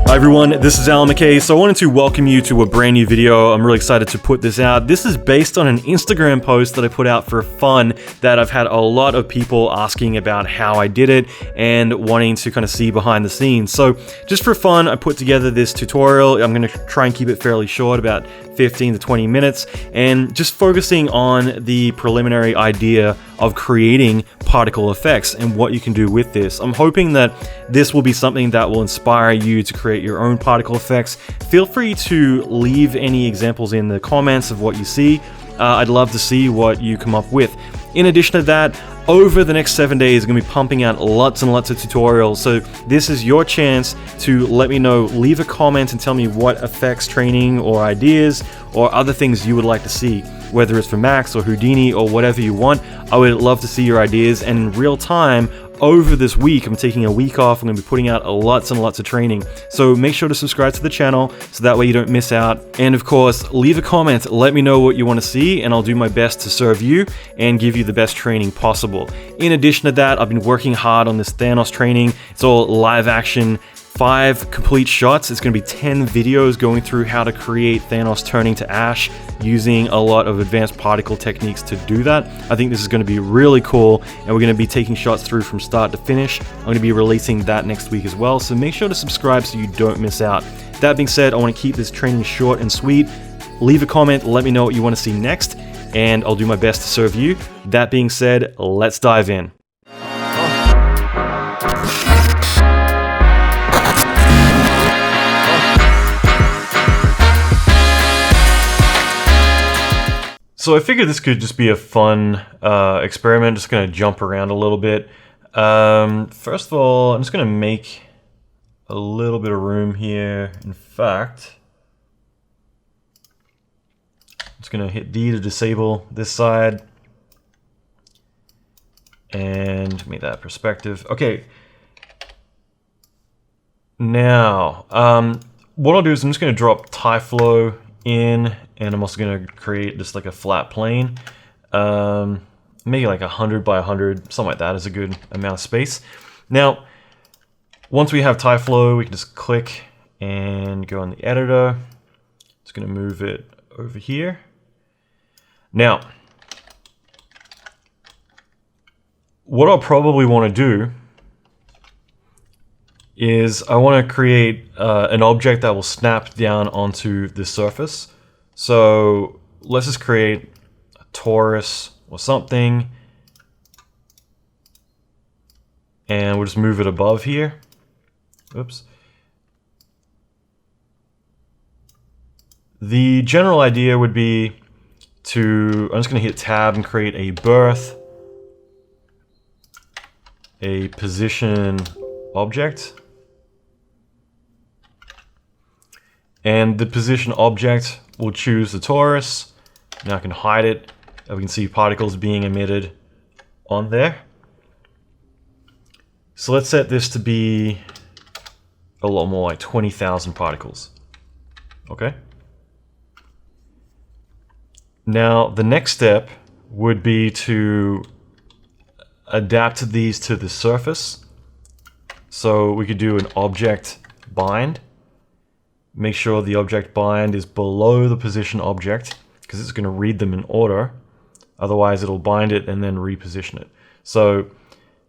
Hi everyone, this is Allan McKay. So I wanted to welcome you to a brand new video. I'm really excited to put this out. This is based on an Instagram post that I put out for fun that I've had a lot of people asking about how I did it and wanting to kind of see behind the scenes. So just for fun, I put together this tutorial. I'm going to try and keep it fairly short, about 15 to 20 minutes, and just focusing on the preliminary idea of creating particle effects and what you can do with this. I'm hoping that this will be something that will inspire you to create your own particle effects. Feel free to leave any examples in the comments of what you see. I'd love to see what you come up with. In addition to that, over the next 7 days, I'm going to be pumping out lots and lots of tutorials. So this is your chance to let me know, leave a comment and tell me what effects training or ideas or other things you would like to see, whether it's for Max or Houdini or whatever you want. I would love to see your ideas, and in real time, over this week, I'm taking a week off. I'm going to be putting out lots and lots of training. So make sure to subscribe to the channel so that way you don't miss out. And of course, leave a comment, let me know what you want to see, and I'll do my best to serve you and give you the best training possible. In addition to that, I've been working hard on this Thanos training. It's all live action, 5 complete shots. It's going to be 10 videos going through how to create Thanos turning to ash using a lot of advanced particle techniques to do that. I think this is going to be really cool, and we're going to be taking shots through from start to finish. I'm going to be releasing that next week as well, so make sure to subscribe so you don't miss out. That being said, I want to keep this training short and sweet. Leave a comment, let me know what you want to see next, and I'll do my best to serve you. That being said, let's dive in. So I figured this could just be a fun experiment, just going to jump around a little bit. First of all, I'm just going to make a little bit of room here. In fact, I'm just going to hit D to disable this side and make that perspective. Okay. Now, what I'll do is I'm just going to drop tyFlow in, and I'm also going to create just like a flat plane, maybe like 100 by 100, something like that is a good amount of space. Now, once we have tyFlow, we can just click and go in the editor. Just going to move it over here. Now, what I'll probably want to do is I want to create an object that will snap down onto the surface. So let's just create a torus or something, and we'll just move it above here. Oops. The general idea would be to, I'm just going to hit tab and create a birth, a position object. And the position object will choose the torus. Now I can hide it. We can see particles being emitted on there. So let's set this to be a lot more, like 20,000 particles. Okay. Now the next step would be to adapt these to the surface. So we could do an object bind. Make sure the object bind is below the position object, because it's going to read them in order. Otherwise it'll bind it and then reposition it. So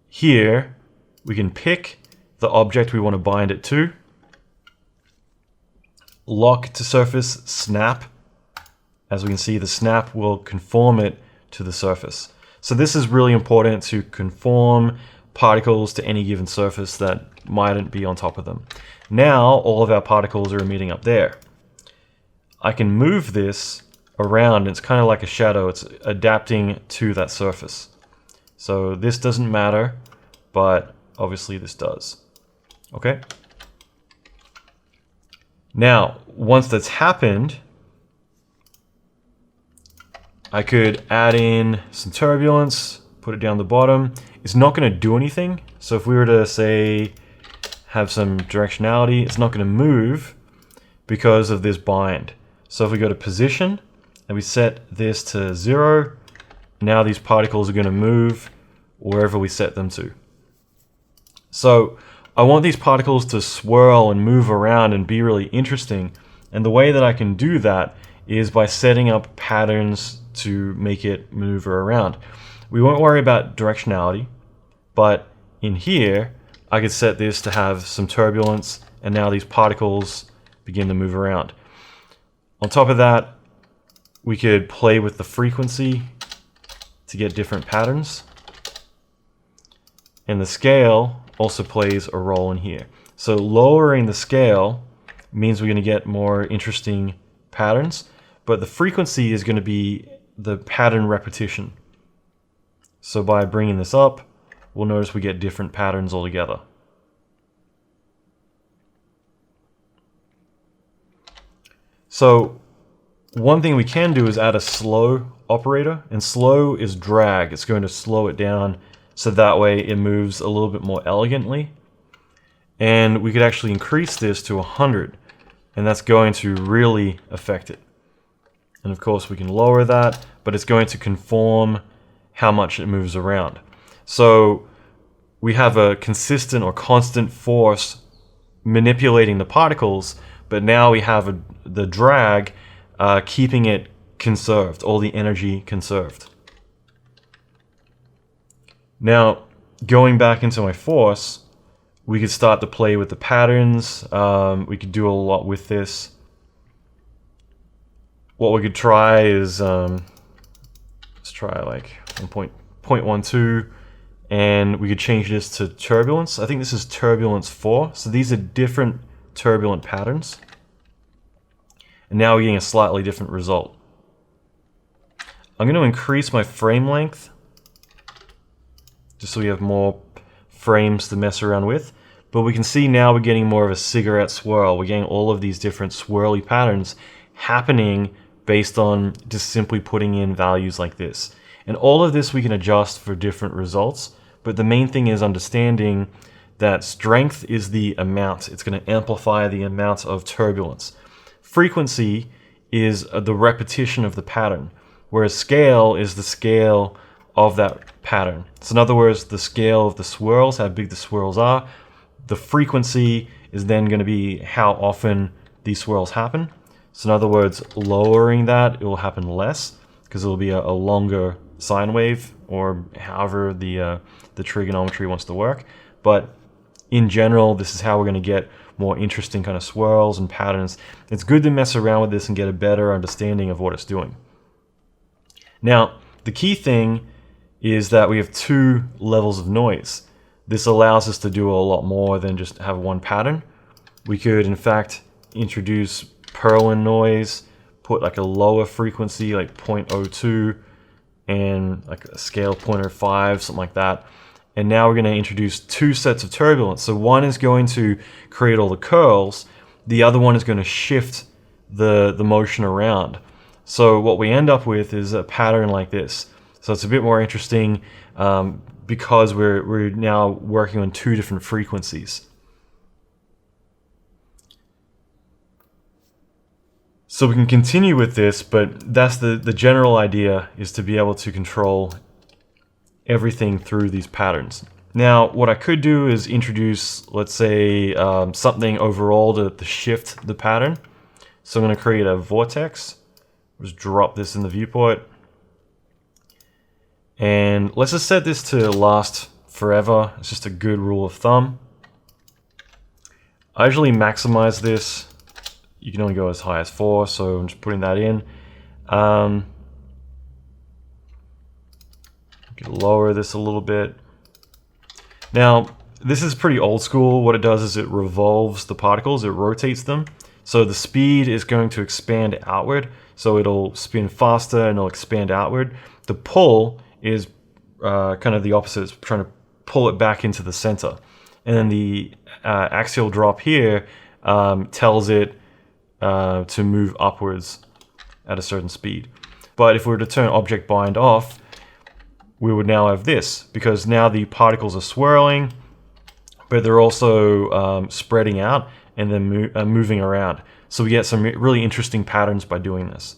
here we can pick the object we want to bind it to. Lock to surface, snap. As we can see, the snap will conform it to the surface. So this is really important, to conform particles to any given surface that mightn't be on top of them. Now all of our particles are emitting up there. I can move this around. It's kind of like a shadow. It's adapting to that surface. So this doesn't matter, but obviously this does. Okay. Now, once that's happened, I could add in some turbulence, put it down the bottom. It's not going to do anything. So if we were to say have some directionality, it's not going to move because of this bind. So if we go to position and we set this to 0, now these particles are going to move wherever we set them to. So I want these particles to swirl and move around and be really interesting. And the way that I can do that is by setting up patterns to make it maneuver around. We won't worry about directionality, but in here, I could set this to have some turbulence, and now these particles begin to move around. On top of that, we could play with the frequency to get different patterns. And the scale also plays a role in here. So lowering the scale means we're going to get more interesting patterns, but the frequency is going to be the pattern repetition. So by bringing this up, we'll notice we get different patterns altogether. So one thing we can do is add a slow operator, and slow is drag. It's going to slow it down so that way it moves a little bit more elegantly. And we could actually increase this to 100, and that's going to really affect it. And of course we can lower that, but it's going to conform how much it moves around. So we have a consistent or constant force manipulating the particles, but now we have the drag keeping it conserved, all the energy conserved. Now, going back into my force, we could start to play with the patterns. We could do a lot with this. What we could try is, let's try like 1.12, and we could change this to turbulence. I think this is turbulence 4. So these are different turbulent patterns. And now we're getting a slightly different result. I'm going to increase my frame length, just so we have more frames to mess around with. But we can see now we're getting more of a cigarette swirl. We're getting all of these different swirly patterns happening based on just simply putting in values like this. And all of this we can adjust for different results. But the main thing is understanding that strength is the amount. It's going to amplify the amount of turbulence. Frequency is the repetition of the pattern, whereas scale is the scale of that pattern. So in other words, the scale of the swirls, how big the swirls are. The frequency is then going to be how often these swirls happen. So in other words, lowering that, it will happen less because it will be a longer sine wave, or however the trigonometry wants to work. But in general, this is how we're going to get more interesting kind of swirls and patterns. It's good to mess around with this and get a better understanding of what it's doing. Now, the key thing is that we have 2 levels of noise. This allows us to do a lot more than just have one pattern. We could, in fact, introduce Perlin noise, put like a lower frequency, like 0.02, and like a scale 0.05, something like that. And now we're going to introduce 2 sets of turbulence. So one is going to create all the curls. The other one is going to shift the motion around. So what we end up with is a pattern like this. So it's a bit more interesting because we're now working on 2 different frequencies. So we can continue with this, but that's the general idea, is to be able to control everything through these patterns. Now, what I could do is introduce, let's say, something overall to shift the pattern. So I'm going to create a vortex. Just drop this in the viewport. And let's just set this to last forever. It's just a good rule of thumb. I usually maximize this. You can only go as high as 4, so I'm just putting that in. Lower this a little bit. Now, this is pretty old school. What it does is it revolves the particles, it rotates them. So the speed is going to expand outward, so it'll spin faster and it'll expand outward. The pull is kind of the opposite. It's trying to pull it back into the center. And then the axial drop here tells it to move upwards at a certain speed. But if we were to turn object bind off, we would now have this, because now the particles are swirling, but they're also spreading out and then moving around. So we get some really interesting patterns by doing this.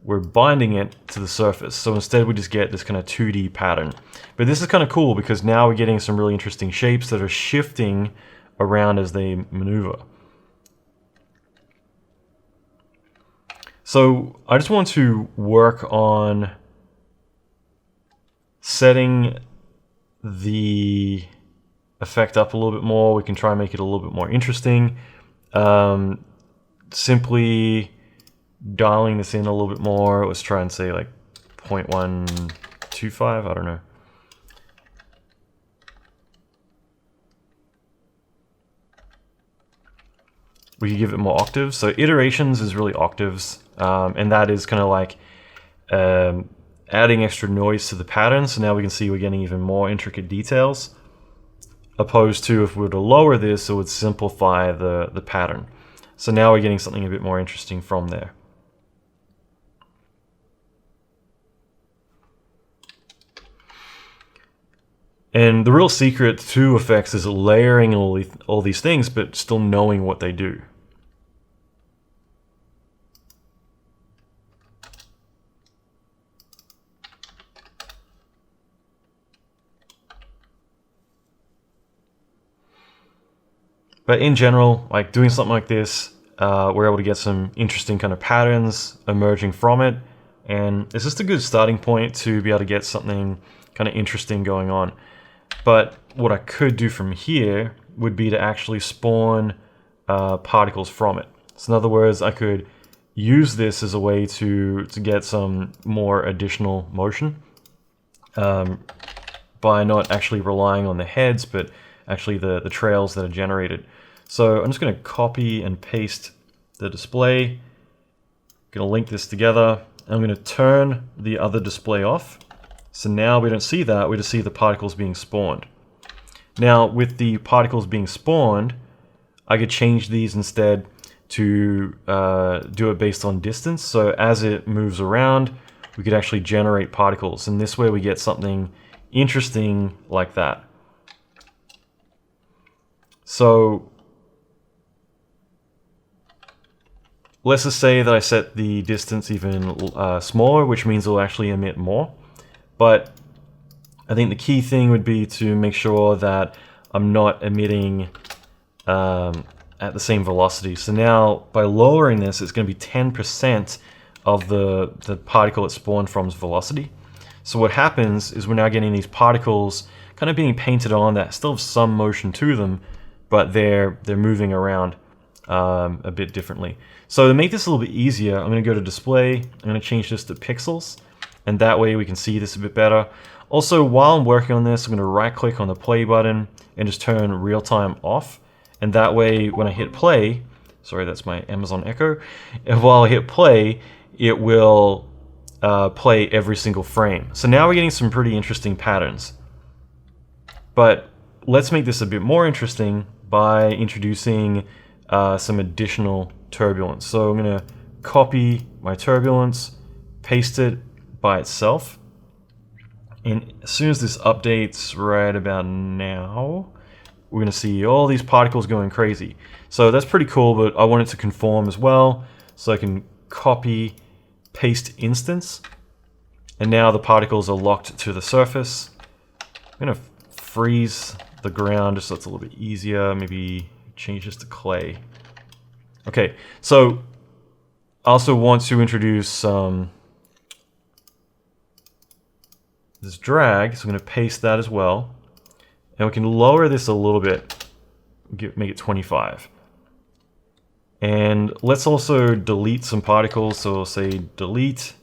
we're binding it to the surface. So instead we just get this kind of 2D pattern. But this is kind of cool because now we're getting some really interesting shapes that are shifting around as they maneuver. So I just want to work on setting the effect up a little bit more. We can try and make it a little bit more interesting. Simply dialing this in a little bit more. Let's try and say like 0.125, I don't know. We could give it more octaves. So iterations is really octaves, and that is kind of like adding extra noise to the pattern. So now we can see we're getting even more intricate details, opposed to if we were to lower this, it would simplify the pattern. So now we're getting something a bit more interesting from there. And the real secret to effects is layering all these things, but still knowing what they do. But in general, like doing something like this, we're able to get some interesting kind of patterns emerging from it. And it's just a good starting point to be able to get something kind of interesting going on. But what I could do from here would be to actually spawn particles from it. So in other words, I could use this as a way to get some more additional motion by not actually relying on the heads, but actually the trails that are generated. So I'm just going to copy and paste the display. I'm going to link this together. I'm going to turn the other display off. So now we don't see that, we just see the particles being spawned. Now with the particles being spawned, I could change these instead to do it based on distance. So as it moves around, we could actually generate particles. And this way we get something interesting like that. So let's just say that I set the distance even smaller, which means it'll actually emit more. But I think the key thing would be to make sure that I'm not emitting at the same velocity. So now by lowering this, it's going to be 10% of the particle it spawned from's velocity. So what happens is we're now getting these particles kind of being painted on that still have some motion to them, but they're moving around a bit differently. So to make this a little bit easier, I'm going to go to display, I'm going to change this to pixels, and that way we can see this a bit better. Also, while I'm working on this, I'm going to right click on the play button and just turn real time off. And that way when I hit play, sorry, that's my Amazon Echo, and while I hit play, it will play every single frame. So now we're getting some pretty interesting patterns. But let's make this a bit more interesting by introducing some additional turbulence. So I'm going to copy my turbulence, paste it by itself. And as soon as this updates right about now, we're going to see all these particles going crazy. So that's pretty cool, but I want it to conform as well. So I can copy, paste instance. And now the particles are locked to the surface. I'm going to freeze the ground just so it's a little bit easier. Maybe change this to clay. Okay, so I also want to introduce this drag, so I'm going to paste that as well. And we can lower this a little bit, make it 25. And let's also delete some particles, so I'll say delete.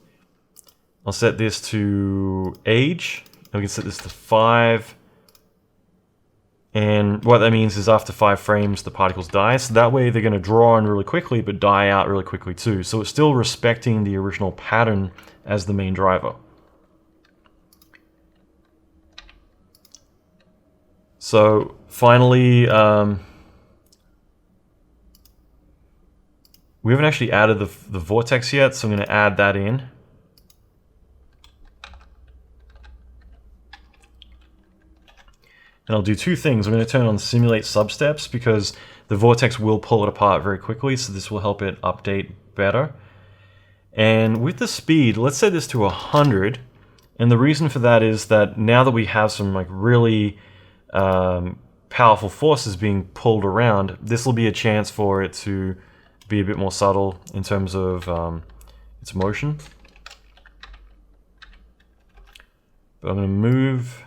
I'll set this to age, and we can set this to 5. And what that means is after 5 frames, the particles die. So that way they're going to draw in really quickly, but die out really quickly too. So it's still respecting the original pattern as the main driver. So finally, we haven't actually added the vortex yet, so I'm going to add that in. And I'll do two things. I'm going to turn on simulate substeps because the vortex will pull it apart very quickly, so this will help it update better. And with the speed, let's set this to 100. And the reason for that is that now that we have some like really powerful forces being pulled around, this will be a chance for it to be a bit more subtle in terms of its motion. But I'm going to move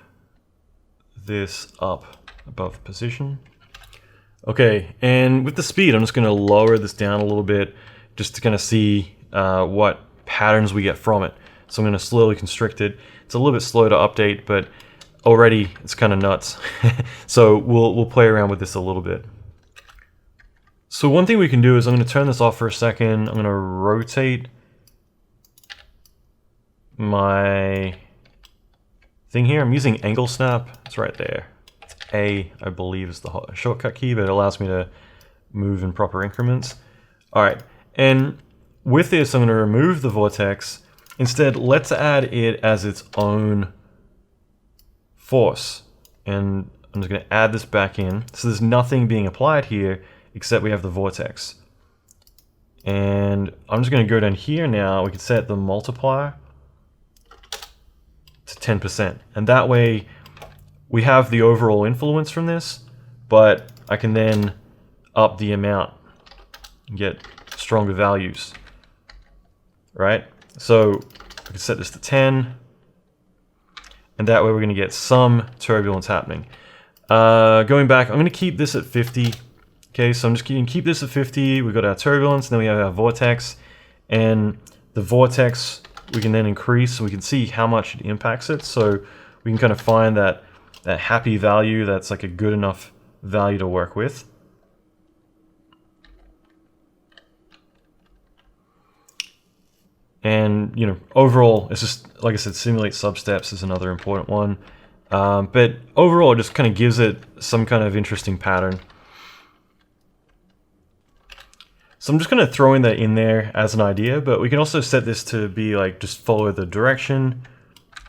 this up above position. Okay, and with the speed, I'm just going to lower this down a little bit just to kind of see what patterns we get from it. So I'm going to slowly constrict it. It's a little bit slow to update, but already it's kind of nuts. So we'll play around with this a little bit. So one thing we can do is I'm going to turn this off for a second. I'm going to rotate my thing here. I'm using angle snap. It's right there. It's A, I believe, is the shortcut key, but it allows me to move in proper increments. All right, and with this, I'm going to remove the vortex. Instead, let's add it as its own force. And I'm just going to add this back in. So there's nothing being applied here except we have the vortex. And I'm just going to go down here now. We can set the multiplier to 10%. And that way we have the overall influence from this, but I can then up the amount and get stronger values, right? So I can set this to 10, and that way we're going to get some turbulence happening. Going back, I'm going to keep this at 50. Okay, so I'm just going to keep this at 50. We've got our turbulence, and then we have our vortex. And the vortex, we can then increase, so we can see how much it impacts it. So we can kind of find that happy value that's like a good enough value to work with. And, you know, overall, it's just, like I said, simulate substeps is another important one. But overall, it just kind of gives it some kind of interesting pattern. So I'm just going to throw in that in there as an idea, but we can also set this to be like just follow the direction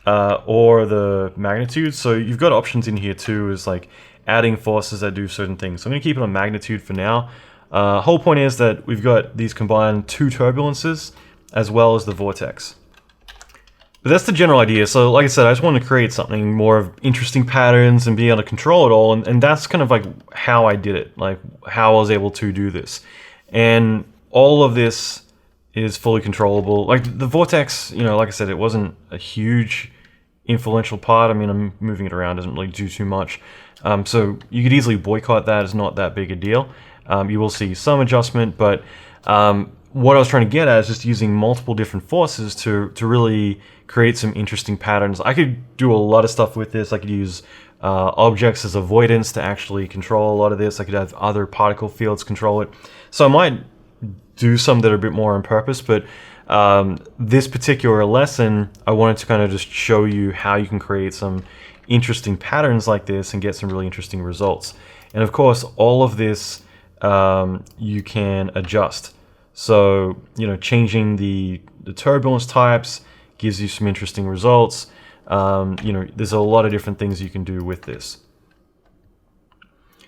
or the magnitude. So you've got options in here too, is like adding forces that do certain things. So I'm going to keep it on magnitude for now. Whole point is that we've got these combined two turbulences as well as the vortex. But that's the general idea. So like I said, I just want to create something more of interesting patterns and be able to control it all. And that's kind of like how I did it, like how I was able to do this. And all of this is fully controllable. Like the vortex, you know, like I said, it wasn't a huge influential part. I mean, I'm moving it around, doesn't really do too much. So you could easily boycott that. It's not that big a deal. You will see some adjustment, but what I was trying to get at is just using multiple different forces to really create some interesting patterns. I could do a lot of stuff with this. I could use objects as avoidance to actually control a lot of this. I could have other particle fields control it. So I might do some that are a bit more on purpose, but this particular lesson, I wanted to kind of just show you how you can create some interesting patterns like this and get some really interesting results. And of course, all of this you can adjust. So, you know, changing the turbulence types gives you some interesting results. You know, there's a lot of different things you can do with this.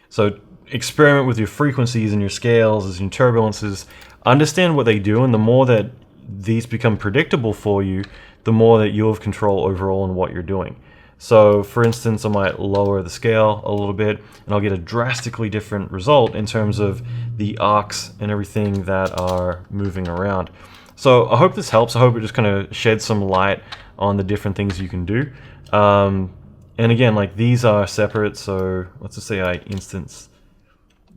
So experiment with your frequencies and your scales and your turbulences. Understand what they do, and the more that these become predictable for you, the more that you'll have control overall on what you're doing. So for instance, I might lower the scale a little bit and I'll get a drastically different result in terms of the arcs and everything that are moving around. So I hope this helps. I hope it just kind of sheds some light on the different things you can do. And again, like these are separate, so let's just say I instance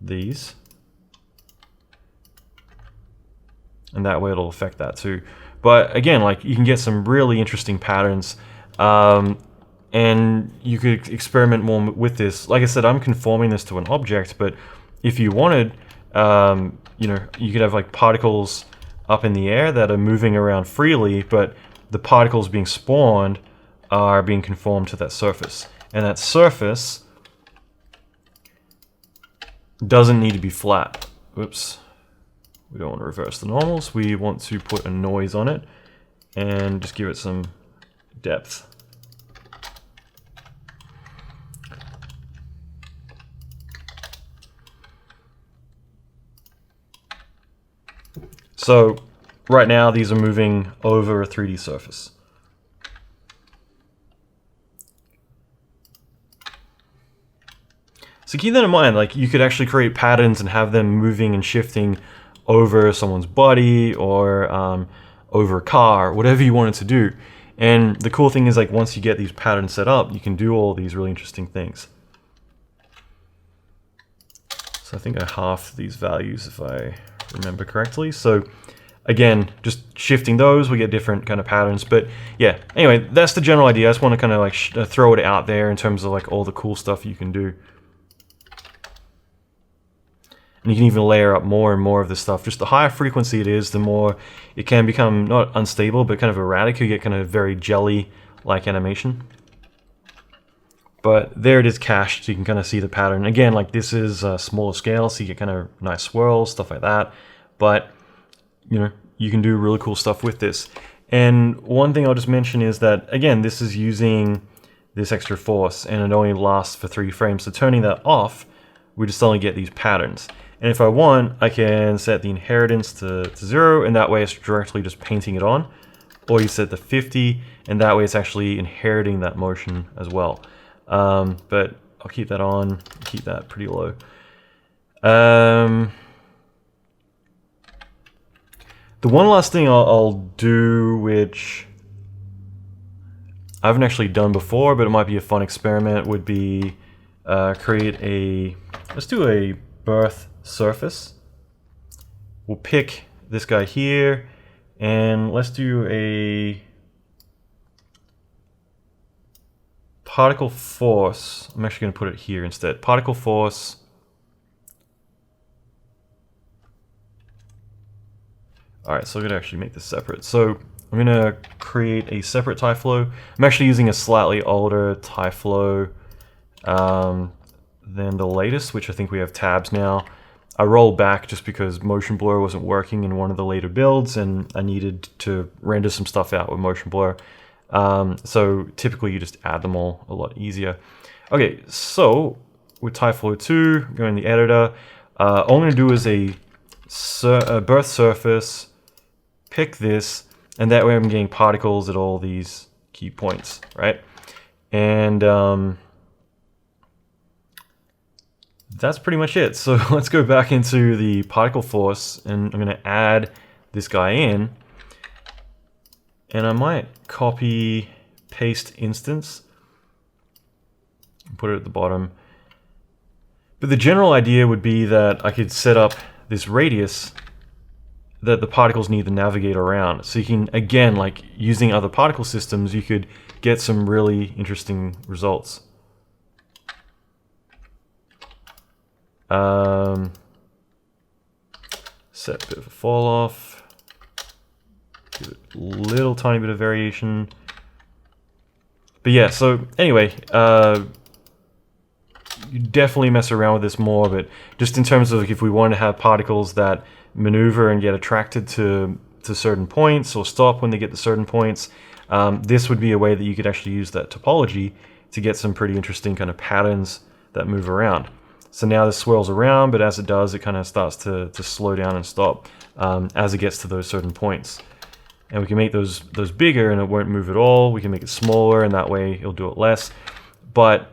these. And that way it'll affect that too. But again, like you can get some really interesting patterns. And you could experiment more with this. Like I said, I'm conforming this to an object, but if you wanted, you know, you could have like particles up in the air that are moving around freely, but the particles being spawned are being conformed to that surface. And that surface doesn't need to be flat. Whoops. We don't want to reverse the normals. We want to put a noise on it and just give it some depth. So right now these are moving over a 3D surface. So keep that in mind, like you could actually create patterns and have them moving and shifting over someone's body or over a car, whatever you wanted to do. And the cool thing is, like, once you get these patterns set up, you can do all these really interesting things. So I think I halved these values if I remember correctly. So again, just shifting those, we get different kind of patterns. But yeah, anyway, that's the general idea. I just want to kind of like throw it out there in terms of like all the cool stuff you can do. And you can even layer up more and more of this stuff. Just the higher frequency it is, the more it can become not unstable, but kind of erratic. You get kind of very jelly-like animation. But there it is cached, so you can kind of see the pattern. Again, like this is a smaller scale, so you get kind of nice swirls, stuff like that. But, you know, you can do really cool stuff with this. And one thing I'll just mention is that, again, this is using this extra force, and it only lasts for 3 frames. So turning that off, we just only get these patterns. And if I want, I can set the inheritance to 0, and that way it's directly just painting it on. Or you set the 50, and that way it's actually inheriting that motion as well. But I'll keep that on, keep that pretty low. The one last thing I'll do, which I haven't actually done before, but it might be a fun experiment, would be let's do a birth surface. We'll pick this guy here, and let's do a particle force. I'm actually going to put it here instead. Particle force. Alright, so I'm going to actually make this separate. So I'm going to create a separate tyFlow. I'm actually using a slightly older tyFlow than the latest, which I think we have tabs now. I rolled back just because motion blur wasn't working in one of the later builds, and I needed to render some stuff out with motion blur. So typically you just add them all a lot easier. Okay, so with tyFlow 2, go in the editor. All I'm going to do is a birth surface, pick this, and that way I'm getting particles at all these key points, right? And that's pretty much it. So let's go back into the particle force, and I'm going to add this guy in. And I might copy, paste instance, and put it at the bottom. But the general idea would be that I could set up this radius that the particles need to navigate around. So you can, again, like using other particle systems, you could get some really interesting results. Set a bit of a fall off. Give it a little tiny bit of variation. But yeah, so anyway, you definitely mess around with this more, but just in terms of if we want to have particles that maneuver and get attracted to certain points or stop when they get to certain points, this would be a way that you could actually use that topology to get some pretty interesting kind of patterns that move around. So now this swirls around, but as it does, it kind of starts to slow down and stop as it gets to those certain points. And we can make those bigger and it won't move at all. We can make it smaller and that way it'll do it less. But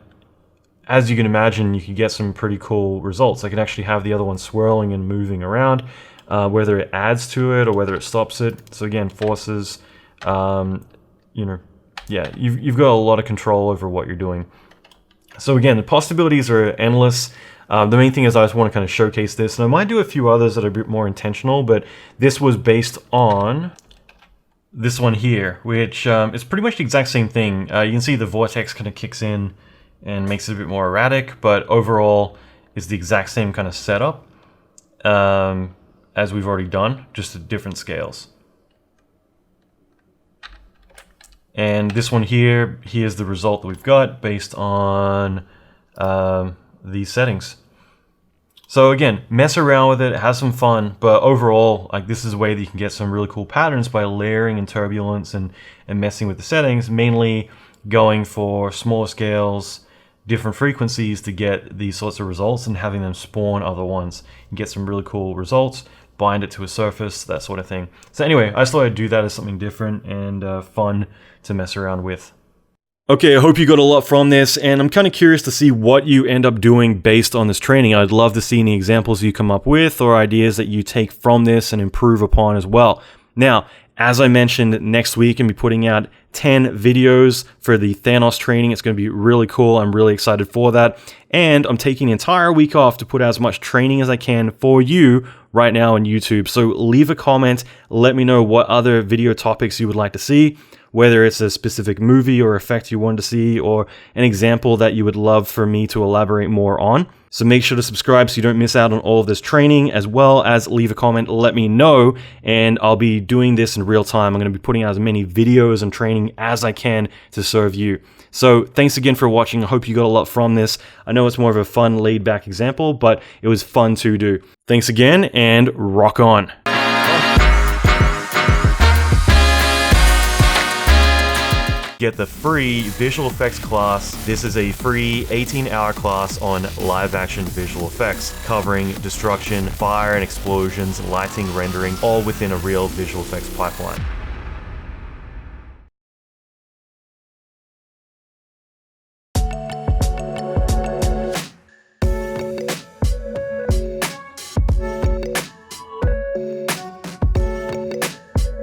as you can imagine, you can get some pretty cool results. I can actually have the other one swirling and moving around, whether it adds to it or whether it stops it. So again, forces, you know, yeah, you've got a lot of control over what you're doing. So again, the possibilities are endless. The main thing is I just want to kind of showcase this, and I might do a few others that are a bit more intentional, but this was based on this one here, which is pretty much the exact same thing. You can see the vortex kind of kicks in and makes it a bit more erratic, but overall is the exact same kind of setup as we've already done, just at different scales. And this one here, here's the result that we've got based on these settings. So again, mess around with it, have some fun, but overall, like this is a way that you can get some really cool patterns by layering in turbulence and messing with the settings, mainly going for smaller scales, different frequencies to get these sorts of results and having them spawn other ones and get some really cool results. bind it to a surface, that sort of thing. So anyway, I just thought I'd do that as something different and fun to mess around with. Okay, I hope you got a lot from this, and I'm kind of curious to see what you end up doing based on this training. I'd love to see any examples you come up with or ideas that you take from this and improve upon as well. Now, as I mentioned, next week I'm going to be putting out 10 videos for the Thanos training. It's going to be really cool. I'm really excited for that. And I'm taking an entire week off to put out as much training as I can for you right now on YouTube. So leave a comment. Let me know what other video topics you would like to see, whether it's a specific movie or effect you want to see, or an example that you would love for me to elaborate more on. So make sure to subscribe so you don't miss out on all of this training, as well as leave a comment, let me know, and I'll be doing this in real time. I'm going to be putting out as many videos and training as I can to serve you. So thanks again for watching. I hope you got a lot from this. I know it's more of a fun, laid-back example, but it was fun to do. Thanks again, and rock on. Get the free visual effects class. This is a free 18-hour class on live action visual effects, covering destruction, fire and explosions, lighting, rendering, all within a real visual effects pipeline.